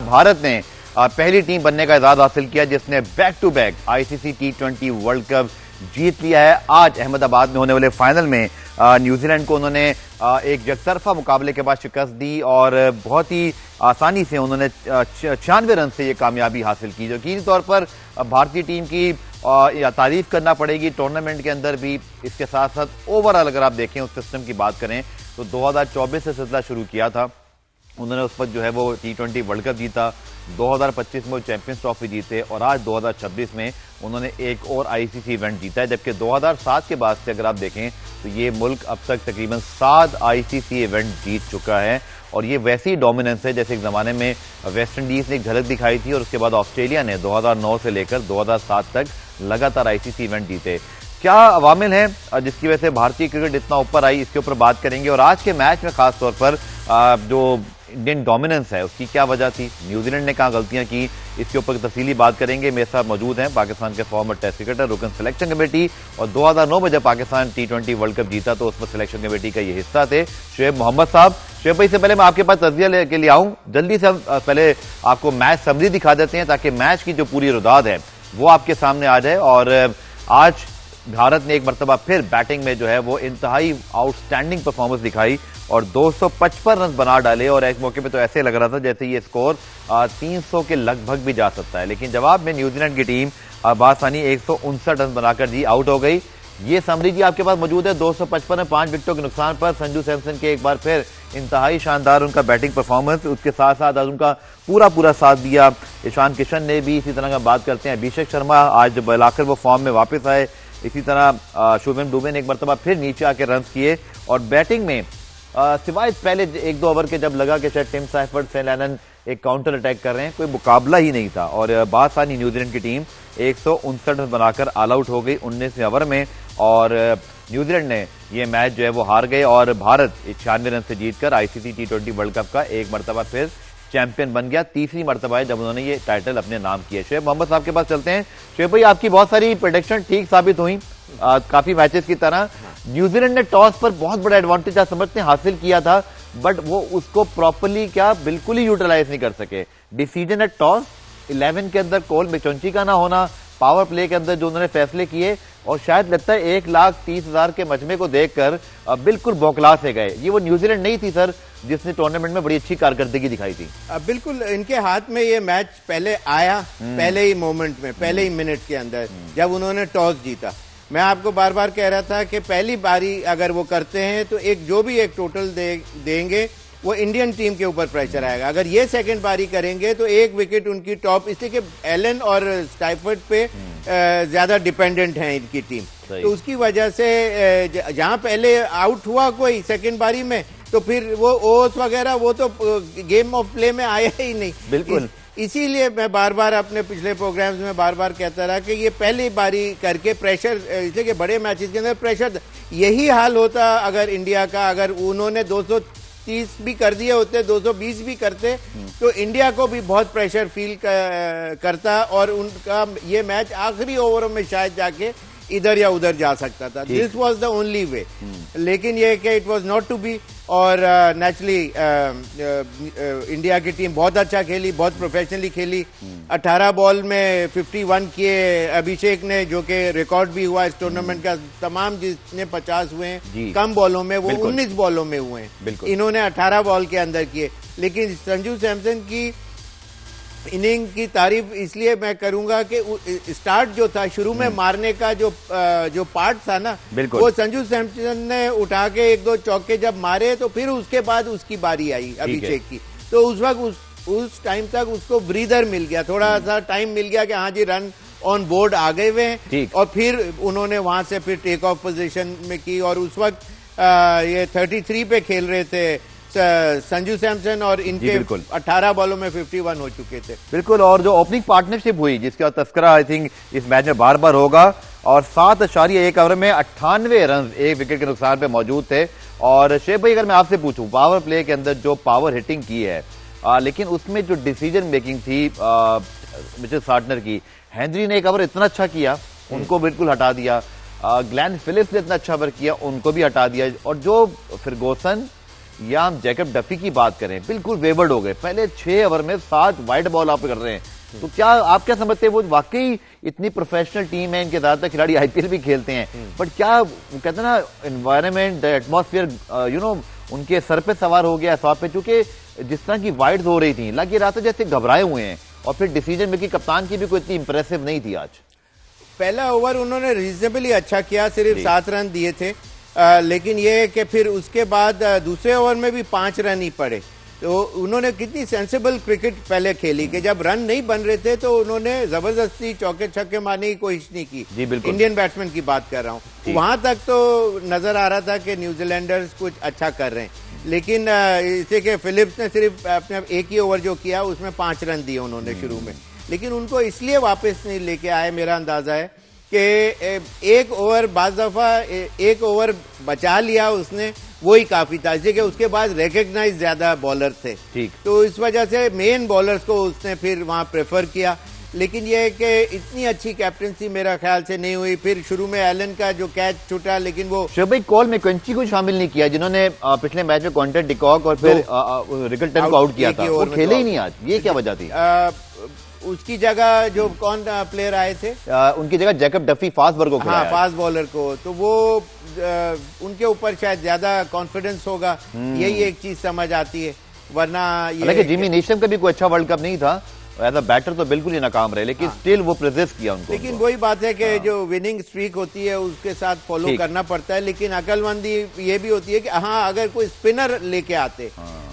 भारत ने पहली टीम बनने का एजाज हासिल किया जिसने back to back ICC T20 world cup जीत लिया है। आज अहमदाबाद में होने वाले फाइनल में न्यूजीलैंड को उन्होंने एक यकतरफा मुकाबले के बाद शिकस्त दी और बहुत ही आसानी से उन्होंने 96 रन से ये कामयाबी हासिल की, जो यकीनी तौर पर भारतीय टीम की तारीफ करना पड़ेगी टूर्नामेंट के अंदर भी। इसके साथ साथ ओवरऑल अगर आप देखें उस सिस्टम की बात करें तो 2024 से सिलसिला शुरू किया था, उन्होंने उस वक्त जो है वो T20 वर्ल्ड कप जीता, 2025 में वो चैंपियंस ट्रॉफी जीते और आज 2026 में उन्होंने एक और आईसीसी इवेंट जीता है। जबकि 2007 के बाद से अगर आप देखें तो ये मुल्क अब तक तकरीबन 7 आईसीसी इवेंट जीत चुका है और ये वैसी डोमिनेंस है जैसे एक जमाने में वेस्ट इंडीज ने एक झलक दिखाई थी और उसके बाद ऑस्ट्रेलिया ने 2009 से लेकर 2007 तक लगातार आईसीसी इवेंट जीते। क्या अवामिल हैं जिसकी वजह से भारतीय क्रिकेट इतना ऊपर आई, इसके ऊपर बात करेंगे। और आज के मैच में खास तौर पर जो इंडियन डोमिनेंस है उसकी क्या वजह थी, न्यूजीलैंड ने कहाँ गलतियां की, इसके ऊपर तफसीली बात करेंगे। मेरे साथ मौजूद हैं पाकिस्तान के फॉर्मर टेस्ट क्रिकेटर, रुकन सिलेक्शन कमेटी, और 2009 में जब पाकिस्तान T20 वर्ल्ड कप जीता तो उसमें सिलेक्शन कमेटी का ये हिस्सा थे शुएब मोहम्मद साहब। शुएब भाई से पहले मैं आपके पास तजिया लेके लिए आऊं, जल्दी से हम पहले आपको मैच समरी दिखा देते हैं ताकि मैच की जो पूरी रुदाद है वो आपके सामने आ जाए। और आज भारत ने एक मरतबा फिर बैटिंग में जो है वो इंतहाई आउटस्टैंडिंग परफॉर्मेंस दिखाई और 255 रन बना डाले और एक मौके पे तो ऐसे लग रहा था जैसे ये स्कोर 300 के लगभग भी जा सकता है, लेकिन जवाब में न्यूजीलैंड की टीम बासानी 159 रन बनाकर जी आउट हो गई। ये समरी जी आपके पास मौजूद है। 255 में 5 विकेटों के नुकसान पर संजू सैमसन के एक बार फिर इंतहाई शानदार उनका बैटिंग परफॉर्मेंस, उसके साथ साथ आज उनका पूरा साथ दिया ईशान किशन ने भी। इसी तरह का बात करते हैं अभिषेक शर्मा, आज बुलाकर वो फॉर्म में वापस आए। इसी तरह शुभम दुबे ने एक मरतबा फिर नीचे आके रन किए और बैटिंग में सिवाय पहले 1-2 ओवर के जब लगा कि शायद टिम साइफर्ड सेन लैनन एक काउंटर अटैक कर रहे हैं, कोई मुकाबला ही नहीं था और बासानी न्यूजीलैंड की टीम 159 रन बनाकर ऑल आउट हो गई 19वें ओवर में और न्यूजीलैंड ने ये मैच जो है वो हार गए और भारत 96 रन से जीतकर आईसीसी T20 वर्ल्ड कप का एक मरतबा फिर चैंपियन बन गया। तीसरी मरतबा है जब उन्होंने ये टाइटल अपने नाम किया। शुएब मोहम्मद साहब के पास चलते हैं। शुएब भाई, आपकी बहुत सारी प्रेडिक्शन ठीक साबित हुई काफी मैचेस की तरह। न्यूजीलैंड ने टॉस पर बहुत बड़ा एडवांटेज आप समझते हैं हासिल किया था, बट वो उसको प्रॉपर्ली क्या बिल्कुल ही यूटिलाइज नहीं कर सके। डिसीजन एट टॉस 11 के अंदर कोल मिचौंची का ना होना, पावर प्ले के अंदर जो उन्होंने फैसले किए और शायद लगता है 1,30,000 के मजमे को देखकर बिल्कुल बौखला से गए। ये वो न्यूजीलैंड नहीं थी सर जिसने टूर्नामेंट में बड़ी अच्छी कारकर्दगी दिखाई थी। बिल्कुल इनके हाथ में ये मैच पहले आया, पहले ही मोमेंट में, पहले ही मिनट के अंदर जब उन्होंने टॉस जीता। मैं आपको बार बार कह रहा था कि पहली बारी अगर वो करते हैं तो जो भी एक टोटल देंगे वो इंडियन टीम के ऊपर प्रेशर आएगा। अगर ये सेकंड बारी करेंगे तो एक विकेट उनकी टॉप, इसलिए कि एलन और स्टाइफर्ड पे ज्यादा डिपेंडेंट है इनकी टीम, तो उसकी वजह से जहां पहले आउट हुआ कोई सेकंड बारी में तो फिर वो ओवर्स वगैरह वो तो गेम ऑफ प्ले में आया ही नहीं। बिल्कुल इसीलिए मैं बार बार अपने पिछले प्रोग्राम्स में बार बार कहता रहा कि ये पहली बारी करके प्रेशर, इसलिए कि बड़े मैचेस के अंदर प्रेशर, यही हाल होता अगर इंडिया का, अगर उन्होंने 230 भी कर दिए होते, 220 भी करते तो इंडिया को भी बहुत प्रेशर फील करता और उनका ये मैच आखिरी ओवरों में शायद जाके इधर या उधर जा सकता था। This was the only way, लेकिन ये कि it was not to be. और नेचुरली इंडिया की टीम बहुत अच्छा खेली, बहुत प्रोफेशनली खेली। 18 बॉल में 51 किए अभिषेक ने, जो कि रिकॉर्ड भी हुआ इस टूर्नामेंट का। तमाम जितने 50 हुए हैं कम बॉलों में वो 19 बॉलों में हुए हैं, इन्होंने 18 बॉल के अंदर किए। लेकिन संजू सैमसन की इनिंग की तारीफ इसलिए मैं करूंगा कि स्टार्ट जो था शुरू में मारने का जो पार्ट था ना, वो संजू सैमसन ने उठा के 1-2 चौके जब मारे तो फिर उसके बाद उसकी बारी आई अभिषेक की, तो उस वक्त उस टाइम तक उसको ब्रीदर मिल गया, थोड़ा सा टाइम मिल गया कि हाँ जी रन ऑन बोर्ड आ गए हुए हैं। और फिर उन्होंने वहां से फिर टेक ऑफ पोजीशन में की और उस वक्त ये 33 पे खेल रहे थे संजू सैमसन और इनके 18 बॉलों में 51 हो चुके थे। बिल्कुल, और जो ओपनिंग पार्टनरशिप हुई जिसका तस्करा आई थिंक इस मैच में बार बार होगा और 7.1 ओवर में 98 रन एक विकेट के नुकसान पे मौजूद थे। और शेख भाई, अगर मैं आपसे पूछूं पावर प्ले के अंदर जो पावर हिटिंग की है लेकिन उसमें जो डिसीजन मेकिंग थी मिचेल सार्टनर की, हेनरी ने एक ओवर इतना अच्छा किया उनको बिल्कुल हटा दिया, ग्लेन फिलिप्स ने इतना अच्छा ओवर किया उनको भी हटा दिया, और जो फर्गूसन या हम जैकब डफी की बात करें, बिल्कुल वेवर्ड हो गए। पहले 6 ओवर में 7 वाइड बॉल आप कर रहे हैं, तो क्या आप क्या समझते हैं वो वाकई इतनी प्रोफेशनल टीम है, इनके ज्यादातर खिलाड़ी आईपीएल भी खेलते हैं, बट क्या वो कहते हैं ना एनवायरनमेंट एटमॉस्फेयर उनके सर पे सवार हो गया सौ पे, चूंकि जिस तरह की वाइड्स हो रही थी लग रहा था जैसे घबराए हुए हैं, और फिर डिसीजन मेकिंग कप्तान की भी कोई इतनी इंप्रेसिव नहीं थी आज। पहला ओवर उन्होंने रीजनेबली अच्छा किया, सिर्फ 7 रन दिए थे, लेकिन ये कि फिर उसके बाद दूसरे ओवर में भी 5 रन ही पड़े। तो उन्होंने कितनी सेंसिबल क्रिकेट पहले खेली कि जब रन नहीं बन रहे थे तो उन्होंने जबरदस्ती चौके छक्के मारने की कोशिश नहीं की। इंडियन बैट्समैन की बात कर रहा हूँ, वहां तक तो नजर आ रहा था कि न्यूजीलैंडर्स कुछ अच्छा कर रहे हैं, लेकिन इसे कि फिलिप्स ने सिर्फ अपने एक ही ओवर जो किया उसमें 5 रन दिए उन्होंने शुरू में, लेकिन उनको इसलिए वापस नहीं लेके आए, मेरा अंदाजा है कि एक ओवर बाज दफा एक ओवर बचा लिया उसने, वही काफी था, इसलिए उसके बाद रिकग्नाइज ज्यादा बॉलर थे, ठीक, तो इस वजह से मेन बॉलर्स को उसने फिर वहां प्रेफर किया। लेकिन यह है कि इतनी अच्छी कैप्टनसी मेरा ख्याल से नहीं हुई। फिर शुरू में एलन का जो कैच छूटा, लेकिन वो शोभाई कॉल में कंची को शामिल नहीं किया, जिन्होंने पिछले मैच में क्वांटन डिकॉक और फिर रिकल्टन को आउट किया था, वो खेले ही नहीं आज, ये क्या वजह थी? उसकी जगह जो कौन प्लेयर आए थे, उनकी जगह जैकब डफी फास्ट बॉलर को, हाँ फास्ट बॉलर को, तो वो उनके ऊपर शायद ज्यादा कॉन्फिडेंस होगा, यही एक चीज समझ आती है। वरना ये जिमी नीशम का भी कोई अच्छा वर्ल्ड कप नहीं था, एज अ बैटर तो बिल्कुल ही नाकाम रहे, लेकिन स्टिल वो प्रेजेस किया उनको। लेकिन वही बात है कि जो विनिंग स्ट्रीक होती है उसके साथ फॉलो करना पड़ता है, लेकिन अकलमंदी ये भी होती है कि हाँ अगर कोई स्पिनर लेके आते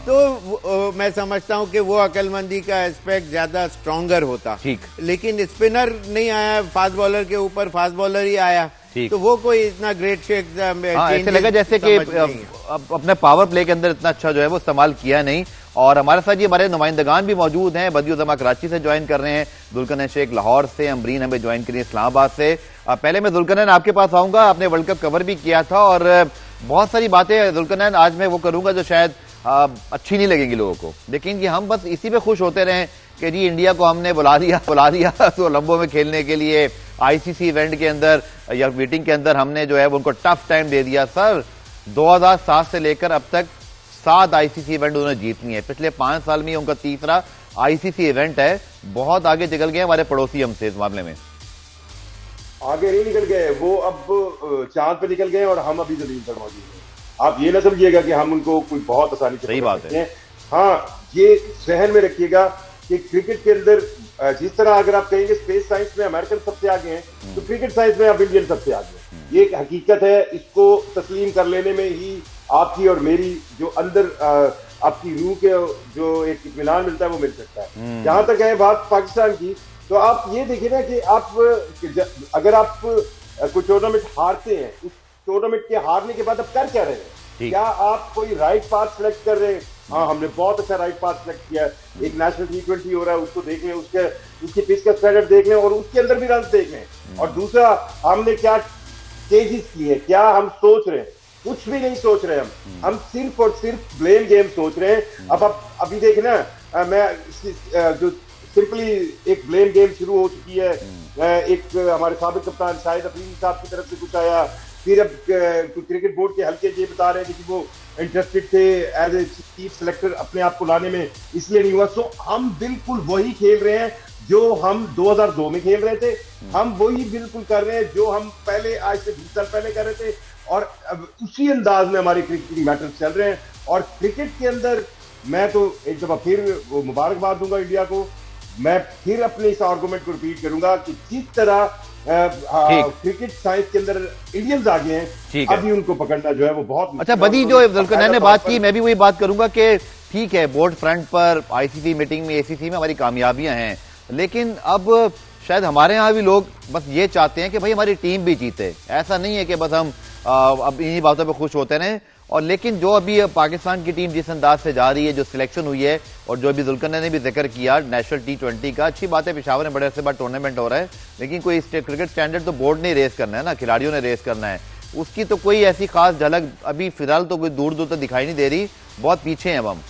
तो मैं समझता हूं कि वो अकलमंदी का एस्पेक्ट ज्यादा स्ट्रॉन्गर होता, ठीक, लेकिन स्पिनर नहीं आया, फास्ट बॉलर के ऊपर फास्ट बॉलर ही आया, तो वो कोई इतना ग्रेट शेक ऐसे लगा जैसे कि अपने पावर प्ले के अंदर इतना अच्छा जो है वो इस्तेमाल किया नहीं। और हमारे साथ ये हमारे नुमाइंदगान भी मौजूद हैं, बदियुज़्ज़मा कराची से ज्वाइन कर रहे हैं, जुल्करनैन शेख लाहौर से, अमरीन हमें ज्वाइन करिए इस्लामाबाद से। पहले मैं जुल्करनैन आपके पास आऊंगा, आपने वर्ल्ड कप कवर भी किया था और बहुत सारी बातें जुल्करनैन आज मैं वो करूंगा जो शायद अच्छी नहीं लगेंगी लोगों को, लेकिन कि हम बस इसी पे खुश होते रहे कि जी इंडिया को हमने बुला दिया तो ओलंपो में खेलने के लिए, आईसीसी इवेंट के अंदर या मीटिंग के अंदर हमने जो है उनको टफ टाइम दे दिया। सर 2007 से लेकर अब तक 7 आईसीसी इवेंट उन्होंने जीतनी है, पिछले 5 साल में उनका तीसरा आईसीसी इवेंट है, बहुत आगे निकल गए हमारे पड़ोसी हमसे इस मामले में। आगे नहीं निकल गए, वो अब चांद पे निकल गए और हम अभी जमीन पर मौजूद हैं। आप ये ना समझिएगा कि हम उनको कोई बहुत आसानी से, सही बात है, हाँ ये जहन में रखिएगा कि क्रिकेट के अंदर जिस तरह अगर आप कहेंगे स्पेस साइंस में अमेरिकन सबसे आगे हैं, तो क्रिकेट साइंस में अब इंडियन सबसे आगे हैं। ये एक हकीकत है, इसको तस्लीम कर लेने में ही आपकी और मेरी जो अंदर आपकी रूह के जो एक इत्मीनान मिलता है वो मिल सकता है। जहां तक है बात पाकिस्तान की, तो आप ये देखिए ना कि आप अगर आप कोई टूर्नामेंट हारते हैं, उस टूर्नामेंट के हारने के बाद आप कर क्या रहे हैं? क्या आप कोई राइट पाथ सिलेक्ट कर रहे हैं? हाँ हमने बहुत अच्छा राइट पाथ सिलेक्ट किया है, एक नेशनल T20 हो रहा है, उसको देख लें, उसकी पिच का स्टैंडर्ड देख लें और उसके अंदर भी रन देख लें। और दूसरा हमने क्या चेंजेस की है, क्या हम सोच रहे हैं? कुछ भी नहीं सोच रहे हम सिर्फ और सिर्फ ब्लेम गेम सोच रहे हैं। अब आप अभी देखें ना, मैं जो सिंपली एक ब्लेम गेम शुरू हो चुकी है, एक हमारे साबिक कप्तान शाहिद अफरीदी साहब की तरफ से कुछ आया, फिर अब क्रिकेट बोर्ड के हल्के ये बता रहे हैं कि वो इंटरेस्टेड थे एज ए चीफ सेलेक्टर अपने आप को लाने में, इसलिए नहीं हुआ। सो हम बिल्कुल वही खेल रहे हैं जो हम 2002 में खेल रहे थे, हम वही बिल्कुल कर रहे हैं जो हम पहले आज से 20 साल पहले कर रहे थे, और उसी अंदाज में हमारे क्रिकेटिंग मैटर्स चल रहे हैं। और क्रिकेट के अंदर मैं तो एक दफा फिर मुबारकबाद दूंगा इंडिया को, मैं फिर अपने इस आर्गुमेंट को रिपीट करूंगा कि जिस तरह क्रिकेट साइंस के अंदर इंडियंस आगे हैं, अभी उनको पकड़ना जो है वो बहुत अच्छा। बदी जो जुल्करनैन ने बात की, मैं भी वही बात करूंगा कि ठीक है बोर्ड फ्रंट पर आईसीसी मीटिंग में, एसीसी में हमारी कामयाबियां हैं, लेकिन अब शायद हमारे यहाँ भी लोग बस ये चाहते हैं कि भाई हमारी टीम भी जीते। ऐसा नहीं है कि बस हम अब इन्हीं बातों पे खुश होते रहें। और लेकिन जो अभी पाकिस्तान की टीम जिस अंदाज से जा रही है, जो सिलेक्शन हुई है, और जो अभी जुल्करनैन ने भी जिक्र किया नेशनल T20 का, अच्छी बात है, पेशावर में बड़े अरसे बाद टूर्नामेंट हो रहा है, लेकिन कोई क्रिकेट स्टैंडर्ड तो बोर्ड ने रेस करना है ना, खिलाड़ियों ने रेस करना है, उसकी तो कोई ऐसी खास झलक अभी फिलहाल तो कोई दूर दूर तक दिखाई नहीं दे रही, बहुत पीछे हैं अब हम।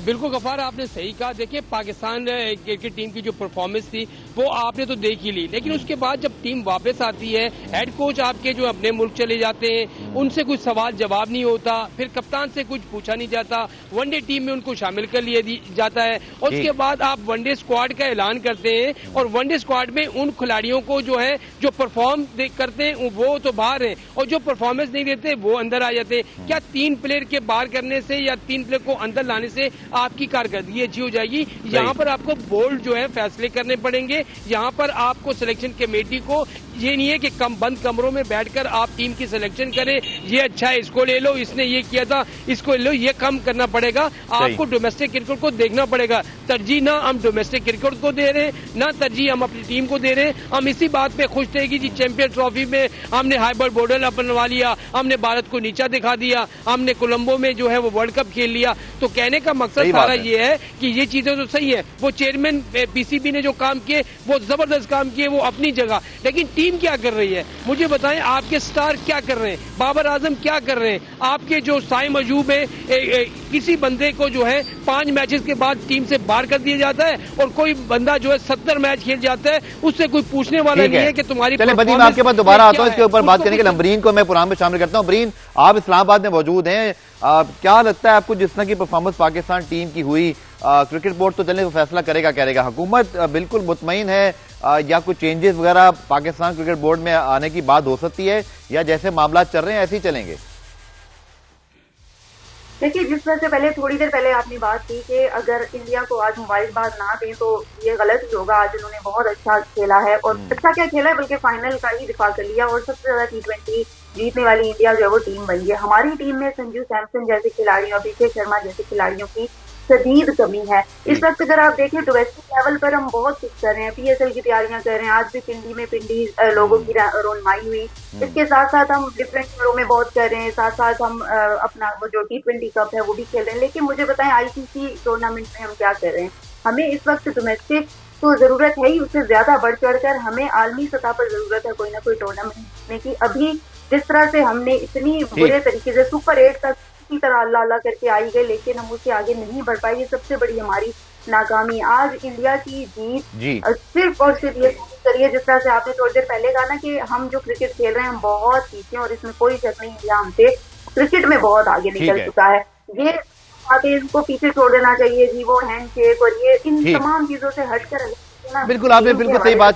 बिल्कुल गफार, आपने सही कहा। देखिए, पाकिस्तान क्रिकेट टीम की जो परफॉर्मेंस थी वो आपने तो देख ही ली, लेकिन उसके बाद जब टीम वापस आती है, हेड कोच आपके जो अपने मुल्क चले जाते हैं, उनसे कुछ सवाल जवाब नहीं होता, फिर कप्तान से कुछ पूछा नहीं जाता, वनडे टीम में उनको शामिल कर लिया जाता है, और उसके बाद आप वनडे स्क्वाड का ऐलान करते हैं, और वनडे स्क्वाड में उन खिलाड़ियों को जो है जो परफॉर्म करते हैं वो तो बाहर है, और जो परफॉर्मेंस नहीं देते वो अंदर आ जाते हैं। क्या 3 प्लेयर के बाहर करने से या 3 प्लेयर को अंदर लाने से आपकी कारकर्दगी अच्छी हो जाएगी? यहाँ पर आपको बोल्ड जो है फैसले करने पड़ेंगे। यहाँ पर आपको सिलेक्शन कमेटी को ये नहीं है कि बंद कमरों में बैठकर आप टीम की सिलेक्शन करें, ये अच्छा है इसको ले लो, इसने ये किया था इसको ले लो, ये कम करना पड़ेगा। आपको डोमेस्टिक क्रिकेट को देखना पड़ेगा। तरजीह ना हम डोमेस्टिक क्रिकेट को दे रहे हैं, ना तरजीह हम अपनी टीम को दे रहे हैं। हम इसी बात पे खुश थे कि जी चैंपियन ट्रॉफी में हमने हाइबर बॉर्डर बनवा लिया, हमने भारत को नीचा दिखा दिया, हमने कोलंबो में जो है वो वर्ल्ड कप खेल लिया। तो कहने का मकसद सारा ये है कि ये चीजें तो सही है, वो चेयरमैन पीसीबी ने जो काम किए वो जबरदस्त काम किए, वो अपनी जगह, लेकिन टीम क्या कर रही है मुझे बताएं। आपके स्टार क्या कर रहे हैं, बाबर आजम क्या कर रहे हैं, आपके जो साइम अजूब है, किसी बंदे को जो है 5 मैचेस के बाद टीम से बाहर कर दिया जाता है, और कोई बंदा जो है 70 मैच खेल जाता है, उससे कोई पूछने वाला नहीं है कि तुम्हारी। चलिए बदीम, आपके पास दोबारा आता हूं इसके ऊपर बात करने के लिए। अमरीन को मैं प्रोग्राम में शामिल करता हूं। अमरीन, आप इस्लामाबाद में मौजूद हैं, क्या लगता है आपको जिस तरह की परफॉर्मेंस पाकिस्तान टीम की हुई, क्रिकेट बोर्ड तो चलने को फैसला करेगा, करेगा, हुकूमत बिल्कुल मुतमईन है, या कुछ चेंजेस वगैरह पाकिस्तान क्रिकेट बोर्ड में आने की बात हो सकती है, या जैसे मामला चल रहे हैं ऐसे ही चलेंगे? देखिए, जिस तरह से पहले थोड़ी देर पहले आपने बात की कि अगर इंडिया को आज मुबारकबाद ना दें तो ये गलत ही होगा। आज उन्होंने बहुत अच्छा खेला है, और अच्छा क्या खेला है बल्कि फाइनल का ही दिफा कर लिया, और सबसे ज्यादा T20 जीतने वाली इंडिया जो है वो टीम बन गई। हमारी टीम में संजू सैमसन जैसे खिलाड़ियों, अभिषेक शर्मा जैसे खिलाड़ियों की शदीद कमी है। इस वक्त अगर आप देखें डोमेस्टिक लेवल पर हम बहुत कुछ कर रहे हैं, PSL की तैयारियां कर रहे हैं। आज भी पिंडी में लोगों की रोनमाई हुई। इसके साथ साथ हम डिफरेंट शहरों में बहुत कर रहे हैं, साथ साथ हम अपना वो जो T20 कप है वो भी खेल रहे हैं। लेकिन मुझे बताएं ICC टूर्नामेंट में हम क्या कर रहे हैं? हमें इस वक्त डोमेस्टिक तो जरूरत है ही, उससे ज्यादा बढ़ चढ़कर हमें आलमी सतह पर जरूरत है कोई ना कोई टूर्नामेंट में। की अभी जिस तरह से हमने इतनी बुरे तरीके से सुपर 8 तक की तरह अल्लाह अल्लाह करके आई गए, लेकिन हम उससे आगे नहीं बढ़ पाए। ये सबसे बड़ी हमारी नाकामी। आज इंडिया की जीत सिर्फ और सिर्फ ये करिए, जिस तरह से आपने थोड़ी देर पहले कहा ना कि हम जो क्रिकेट खेल रहे हैं हम बहुत पीछे, और इसमें कोई शक नहीं, इंडिया हमसे क्रिकेट में बहुत आगे निकल चुका है। ये बातें इनको पीछे छोड़ देना चाहिए जी, वो हैंडशेक और ये इन तमाम चीजों से हटकर। बिल्कुल, आपने बिल्कुल सही बात